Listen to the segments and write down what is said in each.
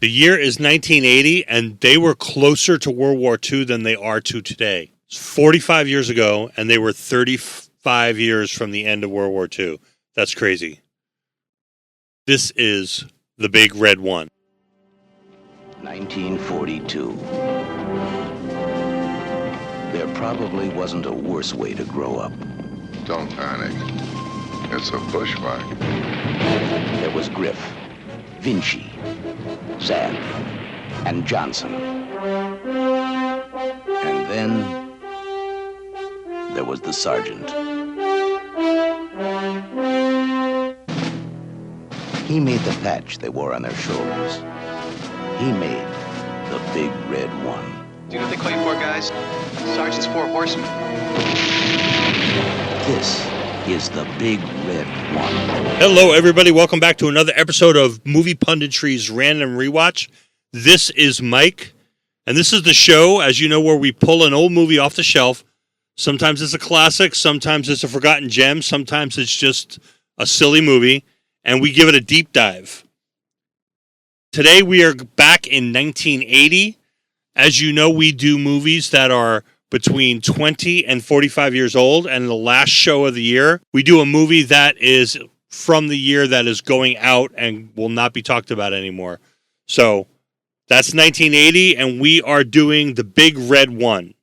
The year is 1980, and they were closer to World War II than they are to today. It's 45 years ago, and they were 35 years from the end of World War II. That's crazy. This is The Big Red One. 1942. There probably wasn't a worse way to grow up. Don't panic. It's a bushwhack. There was Griff, Vinci, Zan, and Johnson. And then there was the sergeant. He made the patch they wore on their shoulders. He made the Big Red One. Do you know what they call you four guys? Sergeant's Four Horsemen. This is the Big Red One. Hello, everybody. Welcome back to another episode of Movie Punditry's Random Rewatch. This is Mike, and this is the show, as you know, where we pull an old movie off the shelf. Sometimes it's a classic, sometimes it's a forgotten gem, sometimes it's just a silly movie, and we give it a deep dive. Today we are back in 1980. As you know, we do movies that are between 20 and 45 years old, and the last show of the year, we do a movie that is from the year that is going out and will not be talked about anymore. So that's 1980, and we are doing The Big Red One.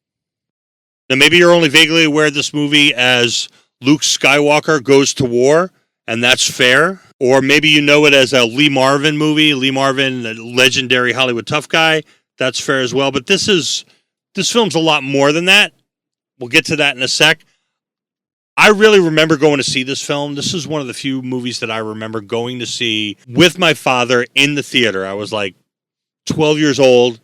Now, maybe you're only vaguely aware of this movie as Luke Skywalker Goes to War, and that's fair. Or maybe you know it as a Lee Marvin movie. Lee Marvin, the legendary Hollywood tough guy. That's fair as well. But this film's a lot more than that. We'll get to that in a sec. I really remember going to see this film. This is one of the few movies that I remember going to see with my father in the theater. I was like 12 years old,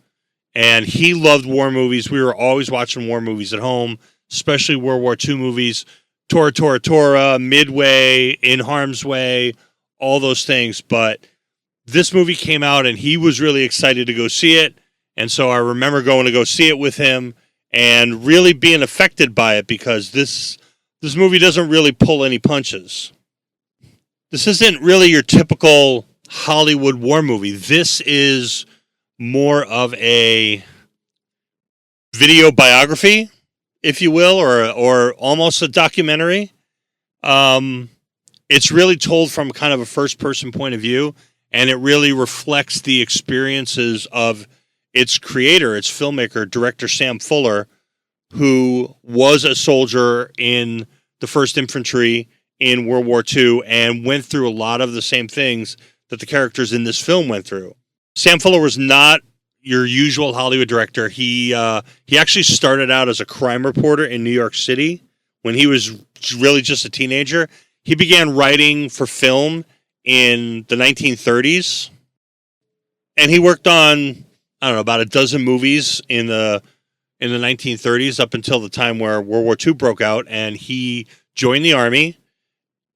and he loved war movies. We were always watching war movies at home, especially World War II movies. Tora, Tora, Tora, Midway, In Harm's Way, all those things. But this movie came out, and he was really excited to go see it. And so I remember going to go see it with him and really being affected by it because this movie doesn't really pull any punches. This isn't really your typical Hollywood war movie. This is more of a video biography, if you will, or almost a documentary. It's really told from kind of a first-person point of view, and it really reflects the experiences of its creator, its filmmaker, director Sam Fuller, who was a soldier in the 1st Infantry in World War II and went through a lot of the same things that the characters in this film went through. Sam Fuller was not your usual Hollywood director. He actually started out as a crime reporter in New York City when he was really just a teenager. He began writing for film in the 1930s, and he worked on, I don't know, about a dozen movies in the 1930s up until the time where World War II broke out, and he joined the Army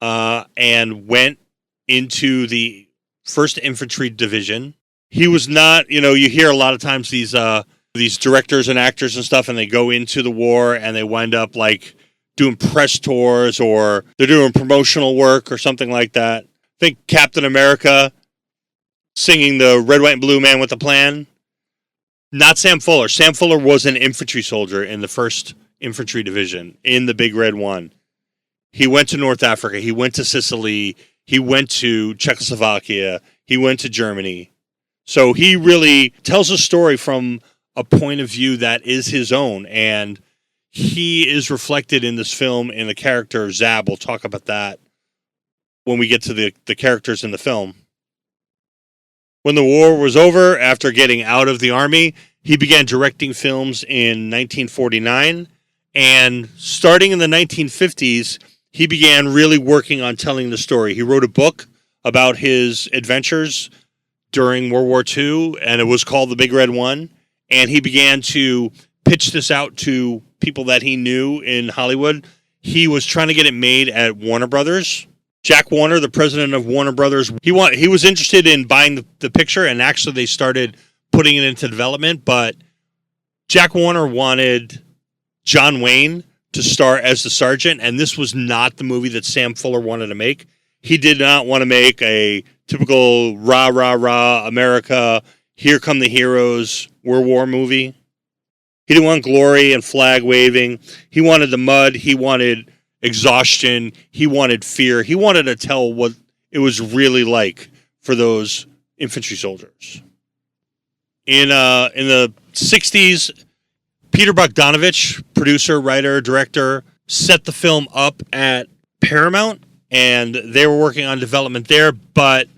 and went into the 1st Infantry Division. He was not, you hear a lot of times these directors and actors and stuff, and they go into the war and they wind up like doing press tours or they're doing promotional work or something like that. Think Captain America singing the Red, White, and Blue Man with a Plan. Not Sam Fuller. Sam Fuller was an infantry soldier in the 1st Infantry Division in the Big Red One. He went to North Africa. He went to Sicily. He went to Czechoslovakia. He went to Germany. So he really tells a story from a point of view that is his own, and he is reflected in this film in the character Zab. We'll talk about that when we get to the characters in the film. When the war was over, after getting out of the Army, he began directing films in 1949, and starting in the 1950s, he began really working on telling the story. He wrote a book about his adventures during World War II, and it was called The Big Red One, and he began to pitch this out to people that he knew in Hollywood. He was trying to get it made at Warner Brothers. Jack Warner, the president of Warner Brothers, he was interested in buying the picture, and actually they started putting it into development, but Jack Warner wanted John Wayne to star as the sergeant, and this was not the movie that Sam Fuller wanted to make. He did not want to make a typical rah, rah, rah, America, Here Come the Heroes, we're war movie. He didn't want glory and flag waving. He wanted the mud. He wanted exhaustion. He wanted fear. He wanted to tell what it was really like for those infantry soldiers. In the 60s, Peter Bogdanovich, producer, writer, director, set the film up at Paramount, and they were working on development there, but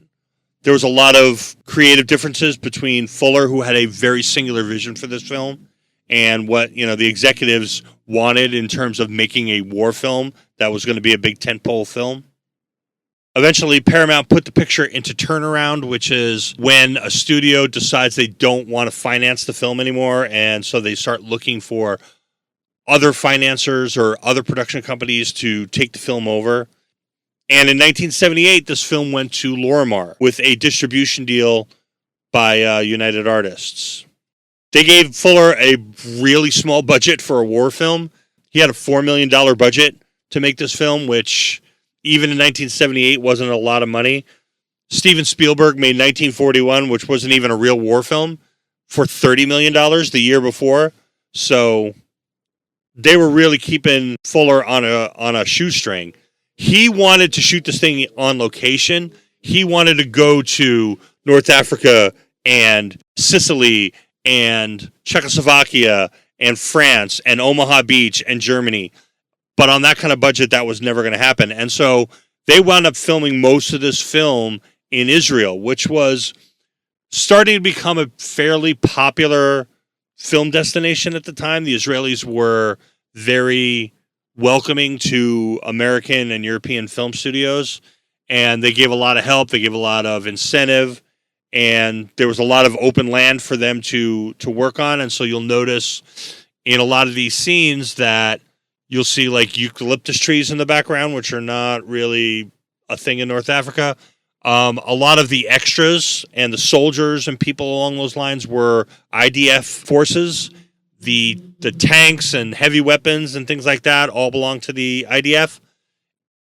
there was a lot of creative differences between Fuller, who had a very singular vision for this film, and what the executives wanted in terms of making a war film that was going to be a big tentpole film. Eventually, Paramount put the picture into turnaround, which is when a studio decides they don't want to finance the film anymore, and so they start looking for other financiers or other production companies to take the film over. And in 1978, this film went to Lorimar with a distribution deal by United Artists. They gave Fuller a really small budget for a war film. He had a $4 million budget to make this film, which even in 1978 wasn't a lot of money. Steven Spielberg made 1941, which wasn't even a real war film, for $30 million the year before. So they were really keeping Fuller on a shoestring. He wanted to shoot this thing on location. He wanted to go to North Africa and Sicily and Czechoslovakia and France and Omaha Beach and Germany. But on that kind of budget, that was never going to happen. And so they wound up filming most of this film in Israel, which was starting to become a fairly popular film destination at the time. The Israelis were very welcoming to American and European film studios, and they gave a lot of help. They gave a lot of incentive, and there was a lot of open land for them to work on. And so you'll notice in a lot of these scenes that you'll see like eucalyptus trees in the background, which are not really a thing in North Africa. A lot of the extras and the soldiers and people along those lines were IDF forces. The tanks and heavy weapons and things like that all belong to the IDF.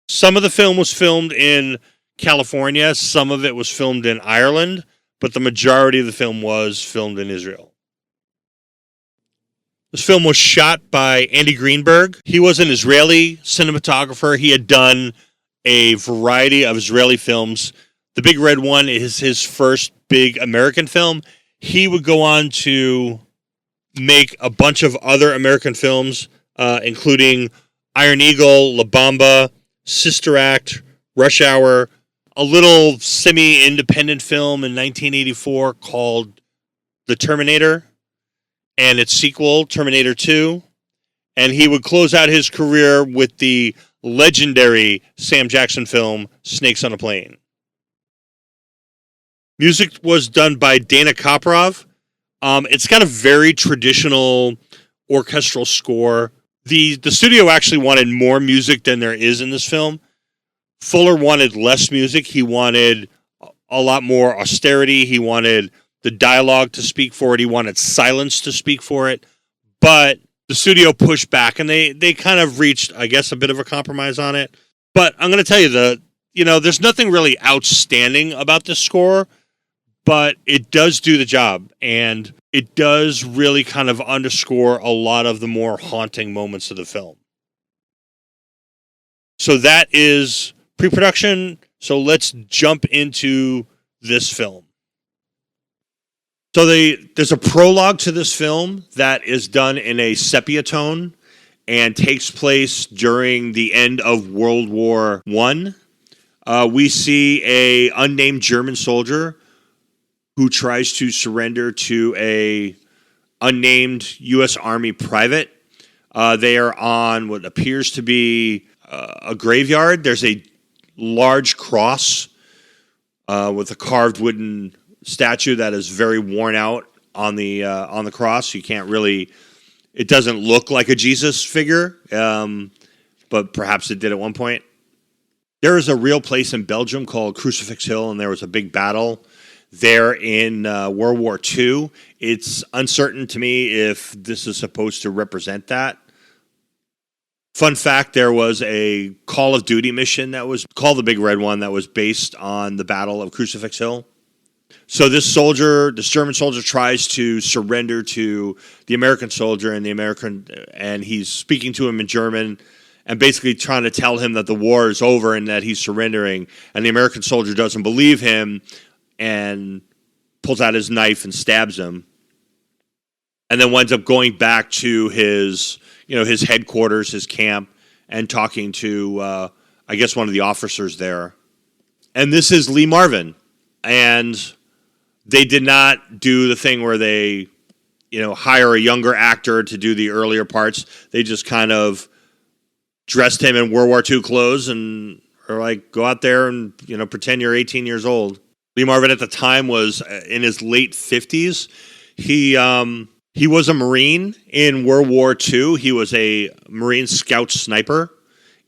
Some of the film was filmed in California. Some of it was filmed in Ireland, but the majority of the film was filmed in Israel. This film was shot by Andy Greenberg. He was an Israeli cinematographer. He had done a variety of Israeli films. The Big Red One is his first big American film. He would go on to make a bunch of other American films, including Iron Eagle, La Bamba, Sister Act, Rush Hour, a little semi-independent film in 1984 called The Terminator, and its sequel, Terminator 2. And he would close out his career with the legendary Sam Jackson film, Snakes on a Plane. Music was done by Dana Koprov. It's got a very traditional orchestral score. The studio actually wanted more music than there is in this film. Fuller wanted less music. He wanted a lot more austerity. He wanted the dialogue to speak for it. He wanted silence to speak for it. But the studio pushed back, and they kind of reached, I guess, a bit of a compromise on it. But I'm going to tell you, there's nothing really outstanding about this score, but it does do the job, and it does really kind of underscore a lot of the more haunting moments of the film. So that is pre-production. So let's jump into this film. So there's a prologue to this film that is done in a sepia tone and takes place during the end of World War I. We see a unnamed German soldier who tries to surrender to a unnamed U.S. Army private. They are on what appears to be a graveyard. There's a large cross with a carved wooden statue that is very worn out on the cross. You can't really. It doesn't look like a Jesus figure, but perhaps it did at one point. There is a real place in Belgium called Crucifix Hill, and there was a big battle there in World War II. It's uncertain to me if this is supposed to represent that. Fun fact, there was a Call of Duty mission that was called the Big Red One that was based on the Battle of Crucifix Hill. So this German soldier tries to surrender to the American soldier, and he's speaking to him in German and basically trying to tell him that the war is over and that he's surrendering. And the American soldier doesn't believe him and pulls out his knife and stabs him. And then winds up going back to his headquarters, his camp, and talking to, I guess, one of the officers there. And this is Lee Marvin. And they did not do the thing where they, hire a younger actor to do the earlier parts. They just kind of dressed him in World War II clothes and are like, go out there and, pretend you're 18 years old. Lee Marvin at the time was in his late 50s. He was a Marine in World War II. He was a Marine scout sniper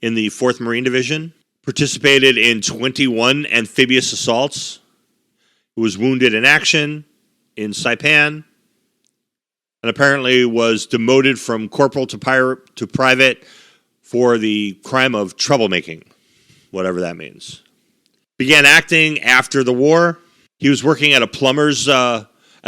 in the 4th Marine Division. Participated in 21 amphibious assaults. He was wounded in action in Saipan. And apparently was demoted from corporal to private for the crime of troublemaking, whatever that means. Began acting after the war. He was working at as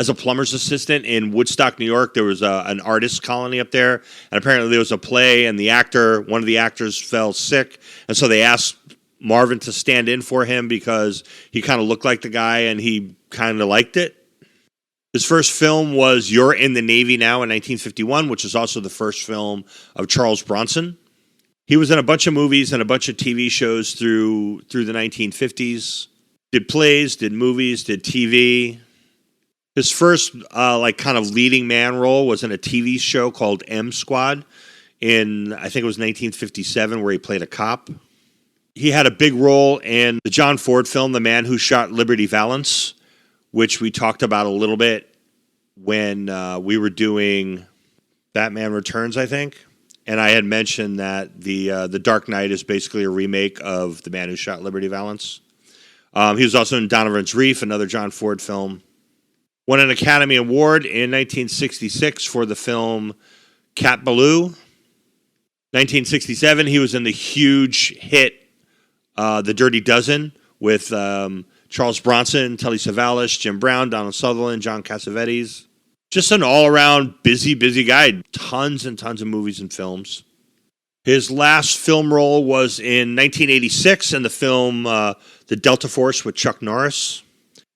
a plumber's assistant in Woodstock, New York. There was an artist colony up there, and apparently there was a play, and one of the actors fell sick, and so they asked Marvin to stand in for him because he kind of looked like the guy, and he kind of liked it. His first film was You're in the Navy Now in 1951, which is also the first film of Charles Bronson. He was in a bunch of movies and a bunch of TV shows through the 1950s. Did plays, did movies, did TV. His first kind of leading man role was in a TV show called M Squad in, I think it was 1957, where he played a cop. He had a big role in the John Ford film, The Man Who Shot Liberty Valance, which we talked about a little bit when we were doing Batman Returns, I think. And I had mentioned that the Dark Knight is basically a remake of The Man Who Shot Liberty Valance. He was also in Donovan's Reef, another John Ford film. Won an Academy Award in 1966 for the film Cat Ballou. 1967, he was in the huge hit The Dirty Dozen with Charles Bronson, Telly Savalas, Jim Brown, Donald Sutherland, John Cassavetes. Just an all-around busy guy. Tons and tons of movies and films. His last film role was in 1986 in the film The Delta Force with Chuck Norris.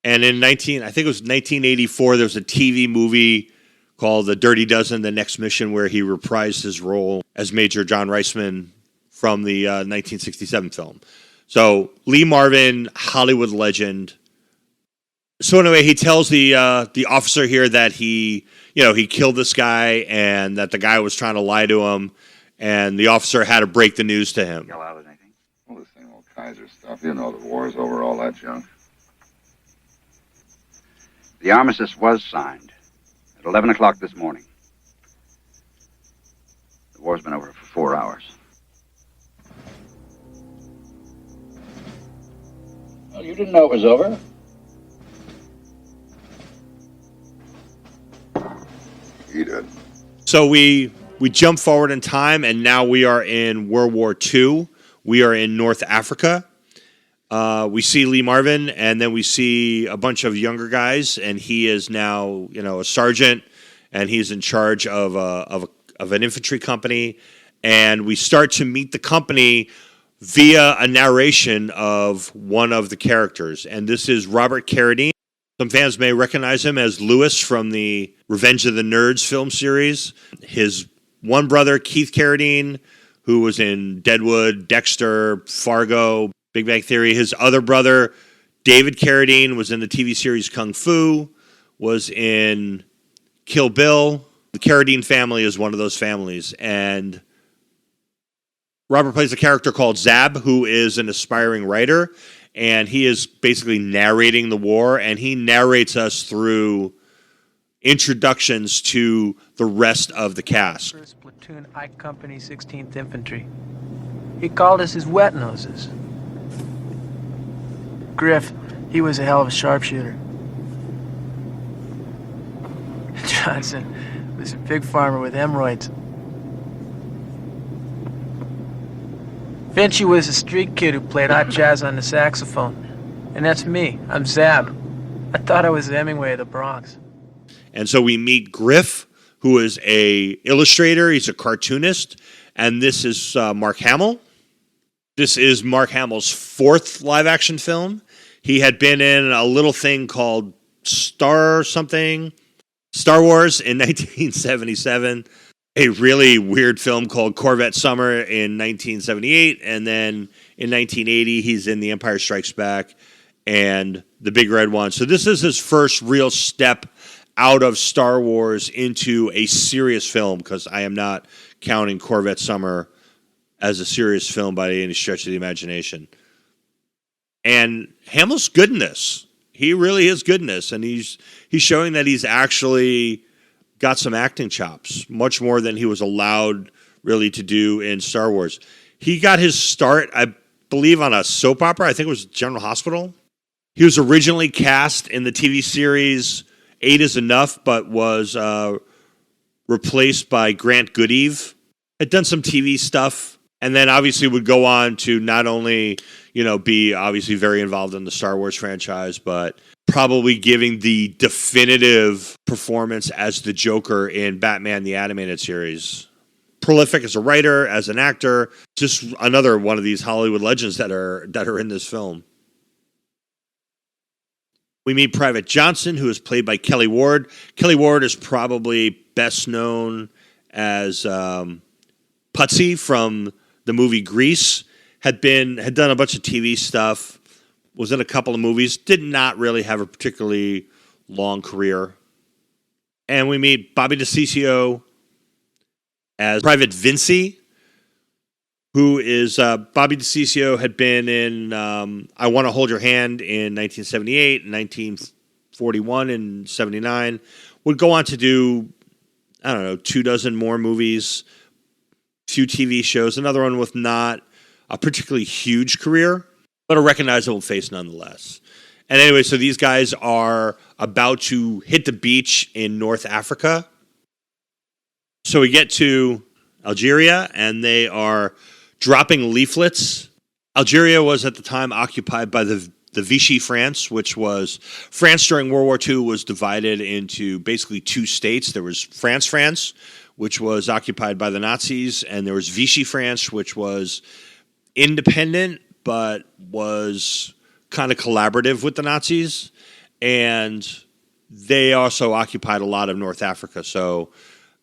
And in 1984, there was a TV movie called The Dirty Dozen, The Next Mission, where he reprised his role as Major John Reisman from the 1967 film. So Lee Marvin, Hollywood legend. So anyway, he tells the officer here that he killed this guy and that the guy was trying to lie to him, and the officer had to break the news to him. Yell out anything? Well, the same old Kaiser stuff. The war's over, all that junk. The armistice was signed at 11 o'clock this morning. The war's been over for 4 hours. Well, you didn't know it was over. He did. So we jump forward in time, and now we are in World War II. We are in North Africa. We see Lee Marvin, and then we see a bunch of younger guys, and he is now, a sergeant, and he's in charge of an infantry company. And we start to meet the company via a narration of one of the characters, and this is Robert Carradine. Some fans may recognize him as Lewis from the Revenge of the Nerds film series. His one brother, Keith Carradine, who was in Deadwood, Dexter, Fargo, Big Bang Theory. His other brother, David Carradine, was in the TV series Kung Fu, was in Kill Bill. The Carradine family is one of those families. And Robert plays a character called Zab, who is an aspiring writer. And he is basically narrating the war. And he narrates us through introductions to the rest of the cast. First Platoon I Company 16th Infantry. He called us his wet noses. Griff, he was a hell of a sharpshooter. Johnson was a pig farmer with hemorrhoids. Finchy was a street kid who played hot jazz on the saxophone. And that's me. I'm Zab. I thought I was Hemingway of the Bronx. And so we meet Griff, who is a illustrator. He's a cartoonist. And this is Mark Hamill. This is Mark Hamill's fourth live-action film. He had been in a little thing called Star Wars in 1977, a really weird film called Corvette Summer in 1978, and then in 1980 he's in The Empire Strikes Back and The Big Red One. So this is his first real step out of Star Wars into a serious film, because I am not counting Corvette Summer as a serious film by any stretch of the imagination. And Hamill's good in this. He really is good in this, and he's showing that he's actually got some acting chops, much more than he was allowed really to do in Star Wars. He got his start, I believe, on a soap opera. I think it was General Hospital. He was originally cast in the TV series 8 is Enough, but was replaced by Grant Goodeve. Had done some TV stuff, and then obviously would go on to not only, be obviously very involved in the Star Wars franchise, but probably giving the definitive performance as the Joker in Batman the Animated Series. Prolific as a writer, as an actor, just another one of these Hollywood legends that are in this film. We meet Private Johnson, who is played by Kelly Ward. Kelly Ward is probably best known as Putsy from the movie Grease. Had done a bunch of TV stuff, was in a couple of movies, did not really have a particularly long career. And we meet Bobby DeCiccio as Private Vinci, who is Bobby DeCiccio had been in I Want to Hold Your Hand in 1978, 1941, and 79. Would go on to do, 24 more movies, few TV shows, another one with not a particularly huge career, but a recognizable face nonetheless. And anyway, so these guys are about to hit the beach in North Africa. So we get to Algeria, and they are dropping leaflets. Algeria was at the time occupied by the Vichy France, which was France during World War II was divided into basically two states. There was France, which was occupied by the Nazis, and there was Vichy France, which was independent but was kind of collaborative with the Nazis. And they also occupied a lot of North Africa. So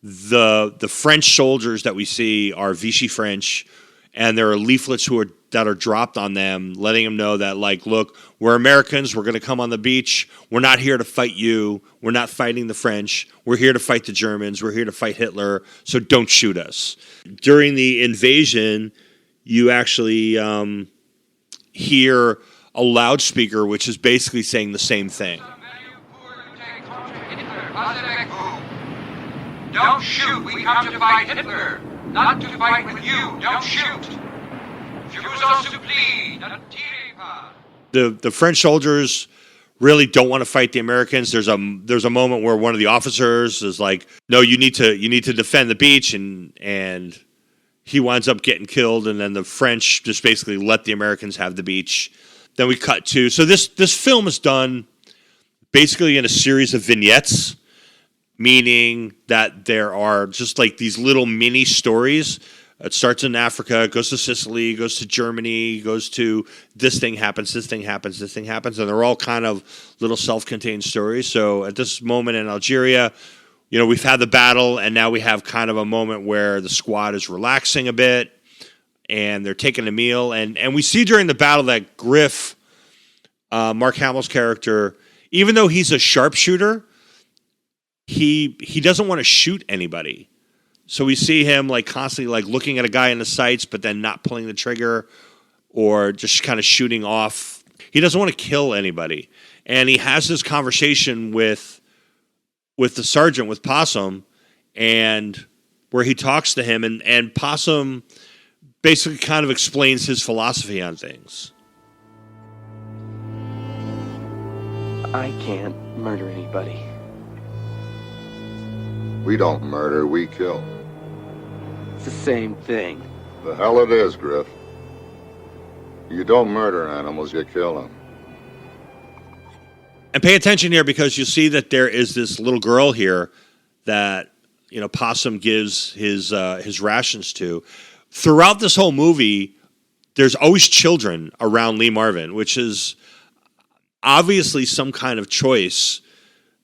the French soldiers that we see are Vichy French, and there are leaflets that are dropped on them, letting them know that, look, we're Americans. We're going to come on the beach. We're not here to fight you. We're not fighting the French. We're here to fight the Germans. We're here to fight Hitler. So don't shoot us. During the invasion, you actually hear a loudspeaker, which is basically saying the same thing. Don't shoot. We come to fight Hitler, not to fight with you. Don't shoot. The French soldiers really don't want to fight the Americans. There's a moment where one of the officers is like, "No, you need to defend the beach," and he winds up getting killed. And then the French just basically let the Americans have the beach. Then we cut to this film is done basically in a series of vignettes, meaning that there are just like these little mini stories. It starts in Africa, goes to Sicily, goes to Germany, goes to this thing happens, this thing happens, this thing happens, and they're all kind of little self-contained stories. So at this moment in Algeria, we've had the battle, and now we have kind of a moment where the squad is relaxing a bit, and they're taking a meal, and we see during the battle that Griff, Mark Hamill's character, even though he's a sharpshooter, he doesn't want to shoot anybody. So we see him constantly looking at a guy in the sights, but then not pulling the trigger or just kind of shooting off. He doesn't want to kill anybody. And he has this conversation with the sergeant, with Possum, and where he talks to him, and Possum basically kind of explains his philosophy on things. I can't murder anybody. We don't murder, we kill. It's the same thing. The hell it is, Griff. You don't murder animals, you kill them. And pay attention here because you see that there is this little girl here that, Possum gives his rations to. Throughout this whole movie, there's always children around Lee Marvin, which is obviously some kind of choice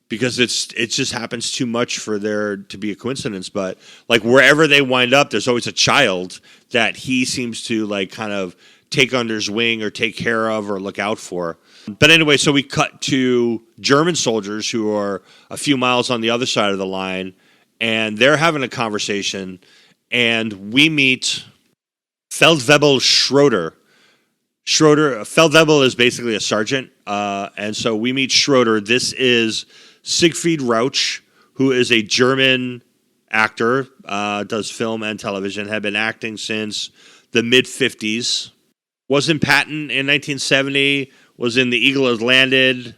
because it just happens too much for there to be a coincidence. But like wherever they wind up, there's always a child that he seems to like kind of take under his wing or take care of or look out for. But anyway, so we cut to German soldiers who are a few miles on the other side of the line, and they're having a conversation, and we meet Feldwebel Schroeder. Feldwebel is basically a sergeant, and so we meet Schroeder. This is Siegfried Rauch, who is a German actor, does film and television, had been acting since the mid-50s. Was in Patton in 1970, was in The Eagle Has Landed,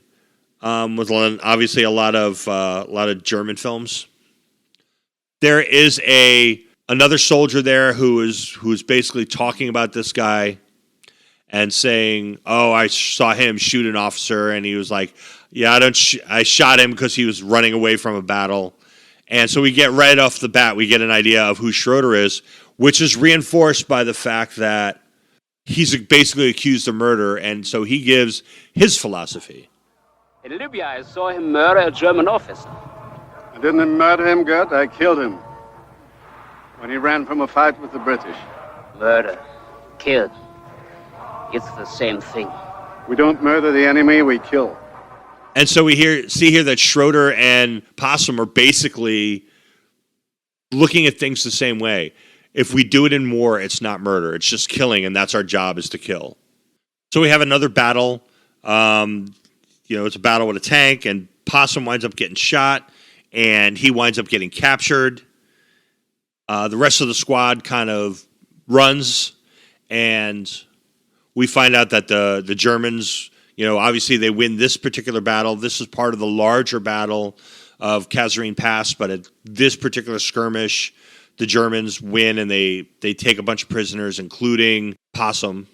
was on obviously a lot of German films. There is another soldier there who's basically talking about this guy and saying, "Oh, I saw him shoot an officer," and he was like, "Yeah, I shot him because he was running away from a battle." And so we get right off the bat, we get an idea of who Schroeder is, which is reinforced by the fact that he's basically accused of murder, and so he gives his philosophy. In Libya, I saw him murder a German officer. I didn't murder him, Gert. I killed him when he ran from a fight with the British. Murder. Killed. It's the same thing. We don't murder the enemy, we kill. And so we see here that Schroeder and Possum are basically looking at things the same way. If we do it in war, it's not murder. It's just killing, and that's our job, is to kill. So we have another battle. It's a battle with a tank, and Possum winds up getting shot, and he winds up getting captured. The rest of the squad kind of runs, and we find out that the Germans, obviously they win this particular battle. This is part of the larger battle of Kasserine Pass, but at this particular skirmish, the Germans win, and they take a bunch of prisoners, including Possum.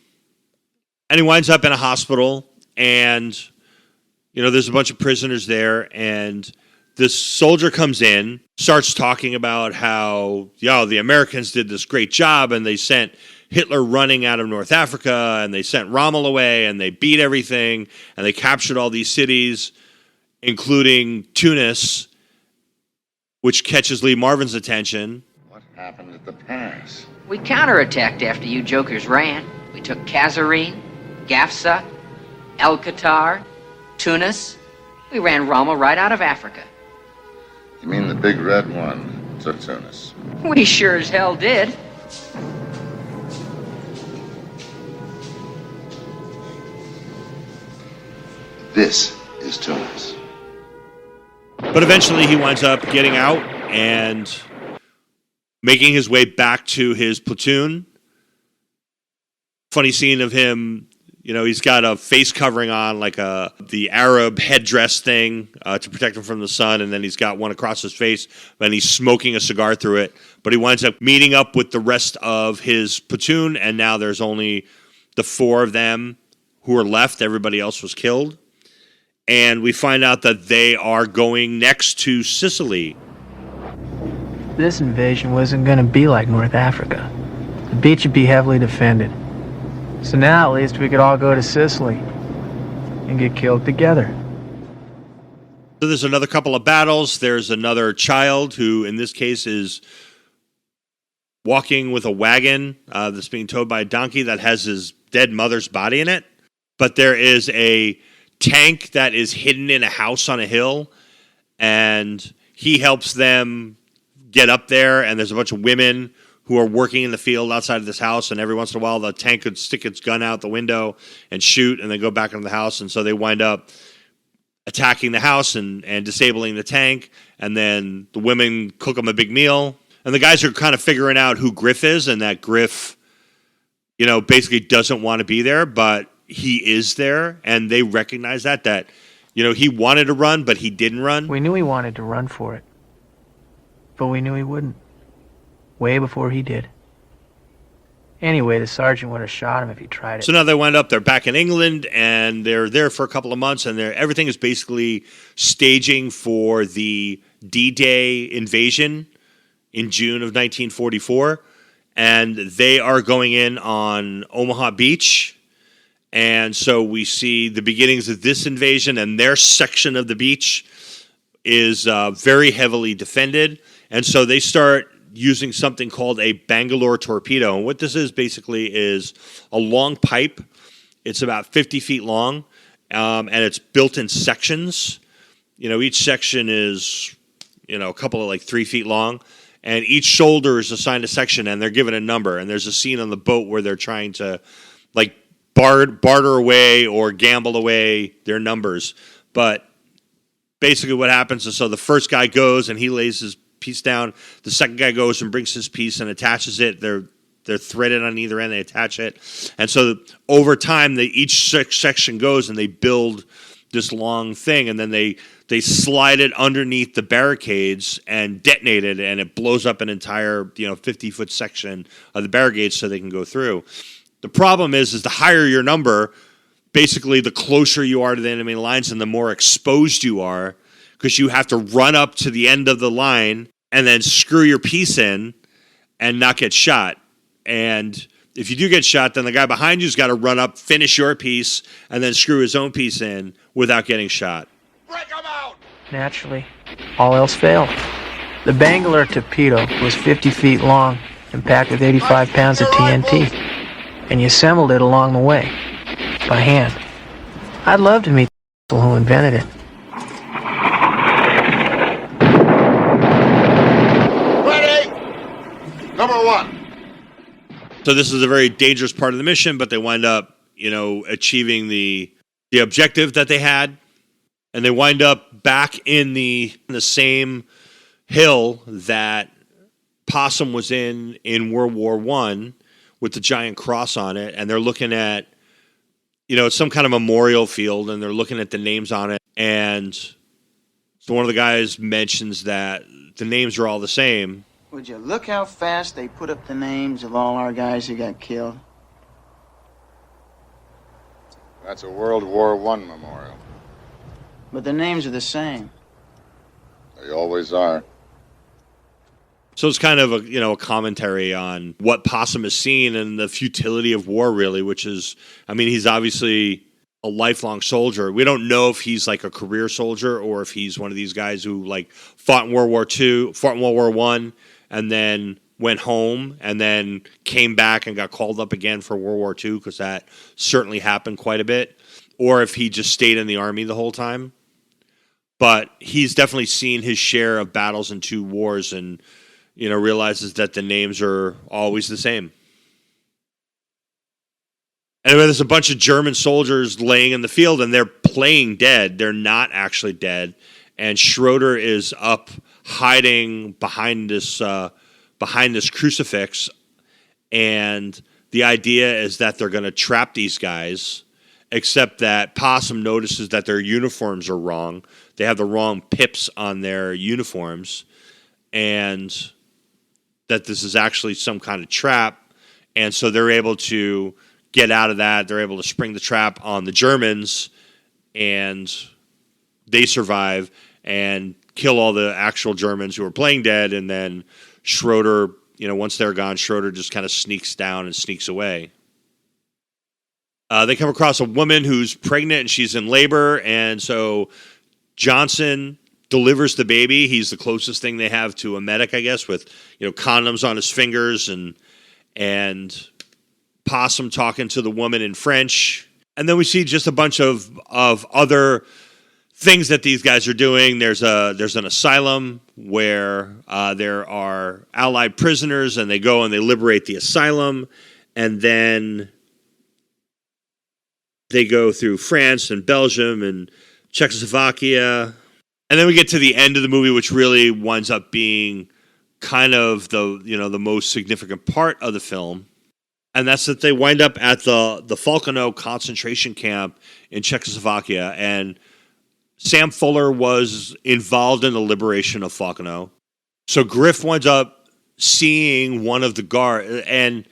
And he winds up in a hospital, and, there's a bunch of prisoners there, and this soldier comes in, starts talking about how, the Americans did this great job, and they sent Hitler running out of North Africa, and they sent Rommel away, and they beat everything, and they captured all these cities, including Tunis, which catches Lee Marvin's attention. What happened at the pass? We counterattacked after you jokers ran. We took Kasserine, Gafsa, El Qatar, Tunis. We ran Rommel right out of Africa. You mean the big red one took Tunis? We sure as hell did. This is Tunis. But eventually he winds up getting out and making his way back to his platoon. Funny scene of him, he's got a face covering on, like the Arab headdress thing to protect him from the sun, and then he's got one across his face, and he's smoking a cigar through it. But he winds up meeting up with the rest of his platoon, and now there's only the four of them who are left. Everybody else was killed. And we find out that they are going next to Sicily. This invasion wasn't going to be like North Africa. The beach would be heavily defended. So now at least we could all go to Sicily and get killed together. So there's another couple of battles. There's another child who, in this case, is walking with a wagon that's being towed by a donkey that has his dead mother's body in it. But there is a tank that is hidden in a house on a hill, and he helps them get up there, and there's a bunch of women who are working in the field outside of this house, and every once in a while the tank could stick its gun out the window and shoot and then go back into the house, and so they wind up attacking the house and disabling the tank, and then the women cook them a big meal, and the guys are kind of figuring out who Griff is, and that Griff, basically doesn't want to be there, but he is there, and they recognize that he wanted to run, but he didn't run. We knew he wanted to run for it, but we knew he wouldn't. Way before he did. Anyway, the sergeant would have shot him if he tried it. So now they wind up, they're back in England, and they're there for a couple of months, and everything is basically staging for the D-Day invasion in June of 1944. And they are going in on Omaha Beach. And so we see the beginnings of this invasion, and their section of the beach is very heavily defended. And so they start using something called a Bangalore torpedo. And what this is basically is a long pipe. It's about 50 feet long, and it's built in sections. Each section is, a couple of 3 feet long, and each shoulder is assigned a section, and they're given a number. And there's a scene on the boat where they're trying to, barter away or gamble away their numbers. But basically what happens is, so the first guy goes and he lays his piece down. The second guy goes and brings his piece and attaches it. They're threaded on either end. They attach it. And so over time, each section goes and they build this long thing, and then they slide it underneath the barricades and detonate it, and it blows up an entire 50-foot section of the barricades so they can go through. The problem is the higher your number, basically the closer you are to the enemy lines and the more exposed you are, because you have to run up to the end of the line and then screw your piece in and not get shot. And if you do get shot, then the guy behind you's got to run up, finish your piece, and then screw his own piece in without getting shot. Break them out! Naturally, all else failed. The Bangalore torpedo was 50 feet long and packed with 85 pounds of TNT. And you assembled it along the way, by hand. I'd love to meet the people who invented it. Ready! Number one. So this is a very dangerous part of the mission, but they wind up, achieving the objective that they had. And they wind up back in the same hill that Possum was in World War I, with the giant cross on it, and they're looking at, it's some kind of memorial field, and they're looking at the names on it, and so one of the guys mentions that the names are all the same. Would you look how fast they put up the names of all our guys who got killed? That's a World War I memorial. But the names are the same. They always are. So it's kind of a commentary on what Possum has seen and the futility of war, really, which is, he's obviously a lifelong soldier. We don't know if he's like a career soldier or if he's one of these guys who fought in World War II, fought in World War I, and then went home and then came back and got called up again for World War II, because that certainly happened quite a bit, or if he just stayed in the Army the whole time. But he's definitely seen his share of battles in two wars, and realizes that the names are always the same. Anyway, there's a bunch of German soldiers laying in the field, and they're playing dead. They're not actually dead. And Schroeder is up hiding behind this crucifix. And the idea is that they're going to trap these guys, except that Possum notices that their uniforms are wrong. They have the wrong pips on their uniforms. And that this is actually some kind of trap, and so they're able to get out of that. They're able to spring the trap on the Germans, and they survive and kill all the actual Germans who are playing dead, and then Schroeder, once they're gone, Schroeder just kind of sneaks down and sneaks away. They come across a woman who's pregnant, and she's in labor, and so Johnson delivers the baby. He's the closest thing they have to a medic, I guess, with condoms on his fingers, and Possum talking to the woman in French. And then we see just a bunch of other things that these guys are doing. There's an asylum where there are Allied prisoners, and they go and they liberate the asylum, and then they go through France and Belgium and Czechoslovakia. And then we get to the end of the movie, which really winds up being kind of the most significant part of the film. And that's that they wind up at the Falkenau concentration camp in Czechoslovakia. And Sam Fuller was involved in the liberation of Falkenau. So Griff winds up seeing one of the guards. And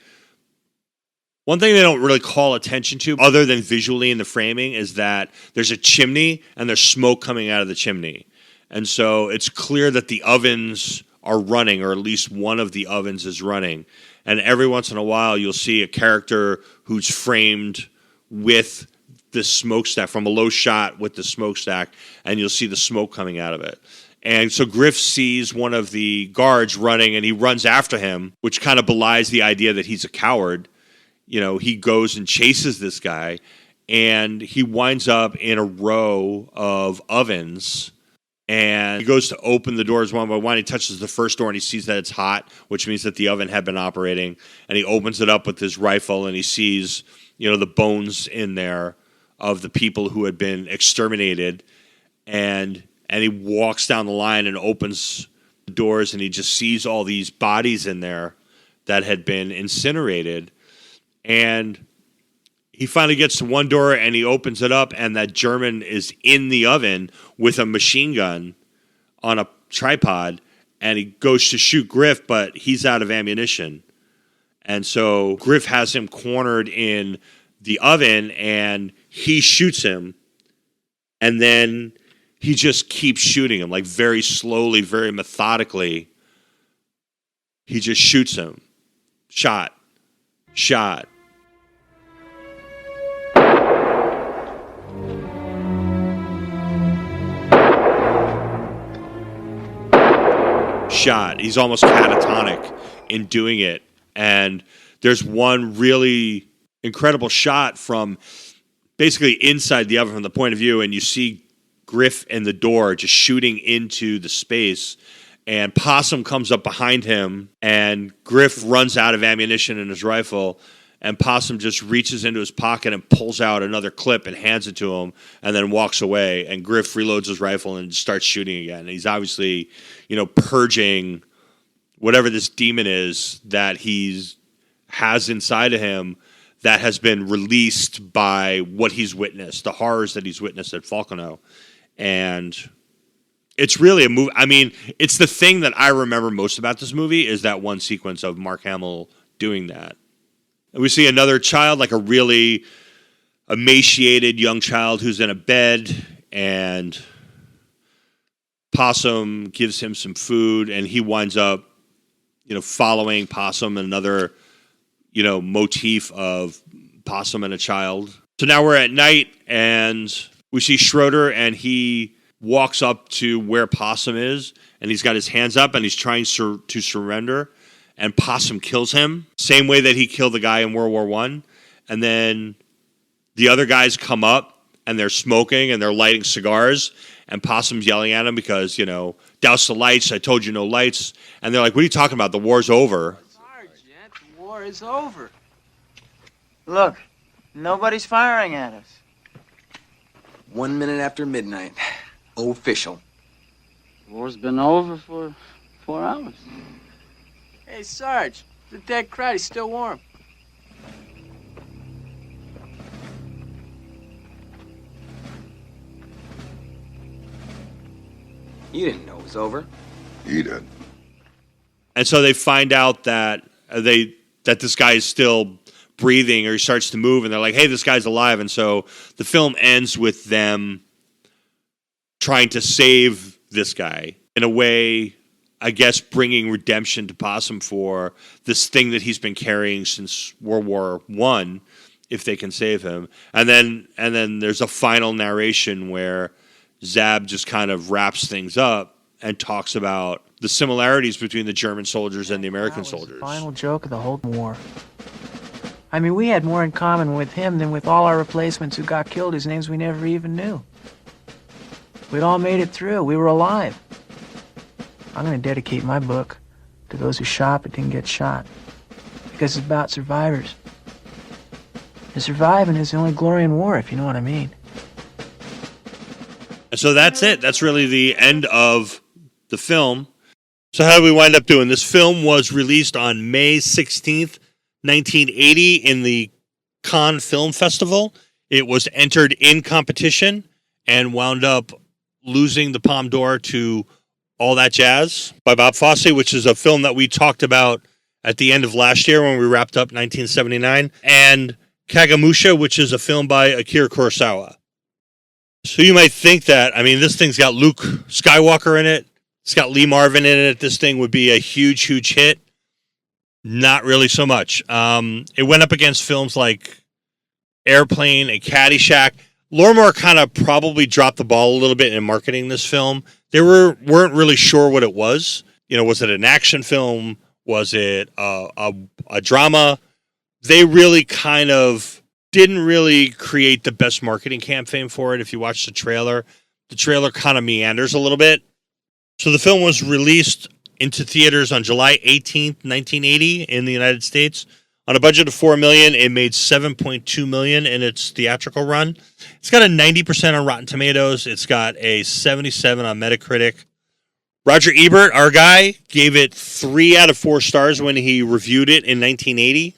One thing they don't really call attention to, other than visually in the framing, is that there's a chimney and there's smoke coming out of the chimney. And so it's clear that the ovens are running, or at least one of the ovens is running. And every once in a while, you'll see a character who's framed with the smokestack, from a low shot with the smokestack, and you'll see the smoke coming out of it. And so Griff sees one of the guards running, and he runs after him, which kind of belies the idea that he's a coward. You know, he goes and chases this guy, and he winds up in a row of ovens. And he goes to open the doors one by one. He touches the first door, and he sees that it's hot, which means that the oven had been operating. And he opens it up with his rifle, and he sees, you know, the bones in there of the people who had been exterminated. And he walks down the line and opens the doors, and he just sees all these bodies in there that had been incinerated. And he finally gets to one door, and he opens it up, and that German is in the oven with a machine gun on a tripod, and he goes to shoot Griff, but he's out of ammunition. And so Griff has him cornered in the oven, and he shoots him, and then he just keeps shooting him, like very slowly, very methodically. He just shoots him. Shot. He's almost catatonic in doing it. And there's one really incredible shot from basically inside the oven from the point of view, and you see Griff in the door just shooting into the space, and Possum comes up behind him, and Griff runs out of ammunition in his rifle, and Possum just reaches into his pocket and pulls out another clip and hands it to him, and then walks away, and Griff reloads his rifle and starts shooting again. And he's obviously, you know, purging whatever this demon is that he's has inside of him that has been released by what he's witnessed, the horrors that he's witnessed at Falconeau. And it's really a movie. I mean, it's the thing that I remember most about this movie is that one sequence of Mark Hamill doing that. And we see another child, like a really emaciated young child who's in a bed, and Possum gives him some food, and he winds up, you know, following Possum, and another, you know, motif of Possum and a child. So now we're at night, and we see Schroeder, and he walks up to where Possum is, and he's got his hands up, and he's trying to surrender, and Possum kills him, same way that he killed the guy in World War I. And then the other guys come up, and they're smoking, and they're lighting cigars, and Possum's yelling at him because, you know, douse the lights, I told you no lights. And they're like, what are you talking about? The war's over. Sergeant, the war is over. Look, nobody's firing at us. 1 minute after midnight. Official. The war's been over for 4 hours. Hey, Sarge, the dead crowd, he's still warm. You didn't know it was over. He did. And so they find out that this guy is still breathing, or he starts to move, and they're like, hey, this guy's alive. And so the film ends with them trying to save this guy in a way, I guess, bringing redemption to Possum for this thing that he's been carrying since World War I, if they can save him. And then there's a final narration where Zab just kind of wraps things up and talks about the similarities between the German soldiers and the American soldiers. The final joke of the whole war. I mean, we had more in common with him than with all our replacements who got killed whose names we never even knew. We'd all made it through. We were alive. I'm going to dedicate my book to those who shot but didn't get shot, because it's about survivors. And surviving is the only glory in war, if you know what I mean. And so that's it. That's really the end of the film. So how did we wind up doing? This film was released on May 16th, 1980 in the Cannes Film Festival. It was entered in competition and wound up losing the Palme d'Or to All That Jazz by Bob Fosse, which is a film that we talked about at the end of last year when we wrapped up 1979, and Kagemusha, which is a film by Akira Kurosawa. So you might think that, I mean, this thing's got Luke Skywalker in it. It's got Lee Marvin in it. This thing would be a huge, huge hit. Not really so much. It went up against films like Airplane and Caddyshack. Lormor kind of probably dropped the ball a little bit in marketing this film. They weren't really sure what it was. You know, was it an action film? Was it a drama? They really kind of didn't really create the best marketing campaign for it. If you watch the trailer kind of meanders a little bit. So the film was released into theaters on July 18th, 1980 in the United States. On a budget of $4 million, it made $7.2 million in its theatrical run. It's got a 90% on Rotten Tomatoes. It's got a 77 on Metacritic. Roger Ebert, our guy, gave it 3 out of 4 stars when he reviewed it in 1980.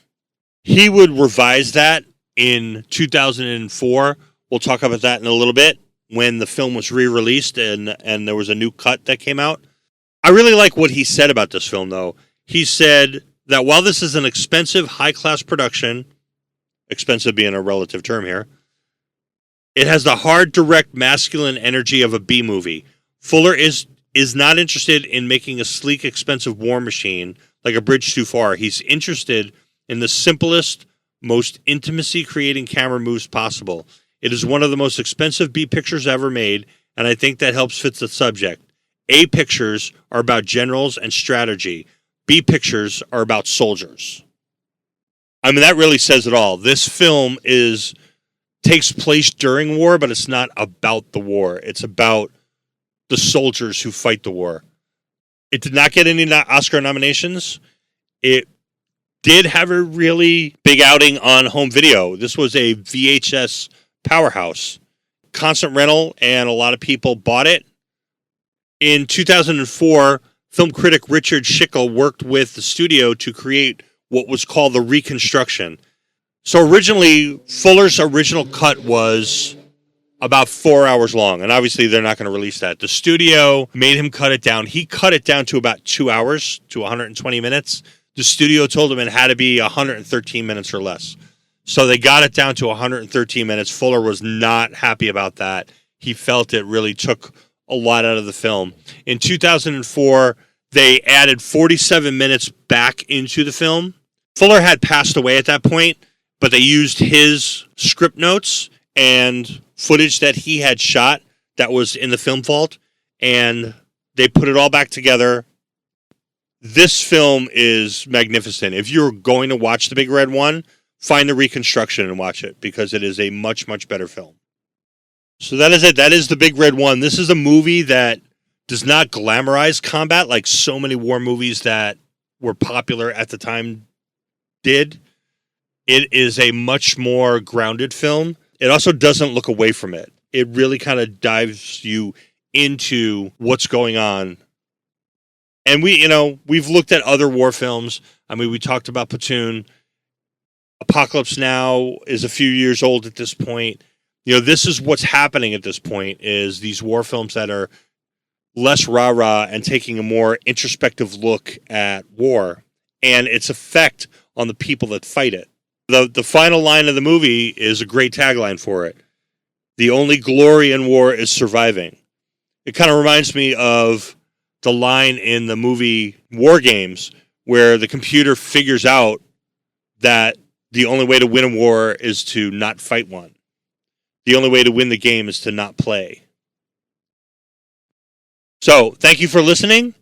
He would revise that in 2004. We'll talk about that in a little bit when the film was re-released and there was a new cut that came out. I really like what he said about this film, though. He said that while this is an expensive, high-class production, expensive being a relative term here, it has the hard, direct, masculine energy of a B-movie. Fuller is not interested in making a sleek, expensive war machine like A Bridge Too Far. He's interested in the simplest, most intimacy-creating camera moves possible. It is one of the most expensive B pictures ever made, and I think that helps fit the subject. A pictures are about generals and strategy. B pictures are about soldiers. I mean, that really says it all. This film takes place during war, but it's not about the war. It's about the soldiers who fight the war. It did not get any Oscar nominations. It did have a really big outing on home video. This was a VHS powerhouse. Constant rental, and a lot of people bought it. In 2004, film critic Richard Schickel worked with the studio to create what was called the reconstruction. So originally, Fuller's original cut was about 4 hours long, and obviously they're not going to release that. The studio made him cut it down. He cut it down to about 2 hours, to 120 minutes. The studio told him it had to be 113 minutes or less. So they got it down to 113 minutes. Fuller was not happy about that. He felt it really took a lot out of the film. In 2004, they added 47 minutes back into the film. Fuller had passed away at that point, but they used his script notes and footage that he had shot that was in the film vault, and they put it all back together. This film is magnificent. If you're going to watch The Big Red One, find the reconstruction and watch it, because it is a much, much better film. So that is it. That is The Big Red One. This is a movie that does not glamorize combat like so many war movies that were popular at the time did. It is a much more grounded film. It also doesn't look away from it. It really kind of dives you into what's going on. And we've looked at other war films. I mean, we talked about Platoon. Apocalypse Now is a few years old at this point. This is what's happening at this point, is these war films that are less rah-rah and taking a more introspective look at war and its effect on the people that fight it. The final line of the movie is a great tagline for it. The only glory in war is surviving. It kind of reminds me of the line in the movie War Games, where the computer figures out that the only way to win a war is to not fight one. The only way to win the game is to not play. So, thank you for listening.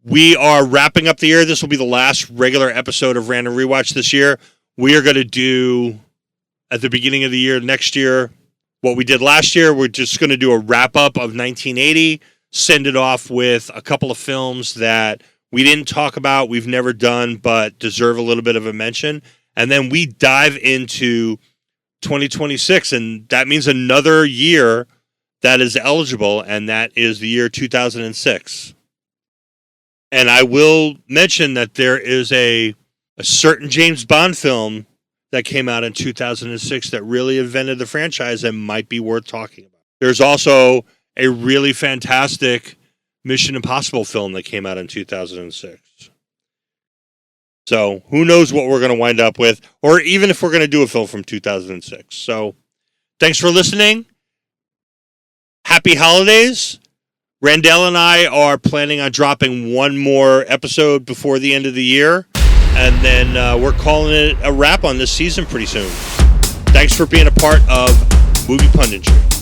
We are wrapping up the year. This will be the last regular episode of Random Rewatch this year. We are going to do, at the beginning of the year, next year, what we did last year. We're just going to do a wrap-up of 1980, send it off with a couple of films that we didn't talk about, we've never done, but deserve a little bit of a mention. And then we dive into 2026, and that means another year that is eligible, and that is the year 2006. And I will mention that there is a certain James Bond film that came out in 2006 that really invented the franchise and might be worth talking about. There's also a really fantastic Mission Impossible film that came out in 2006. So who knows what we're going to wind up with, or even if we're going to do a film from 2006. So thanks for listening. Happy holidays. Randall and I are planning on dropping one more episode before the end of the year, and then we're calling it a wrap on this season pretty soon. Thanks for being a part of Movie Punditry.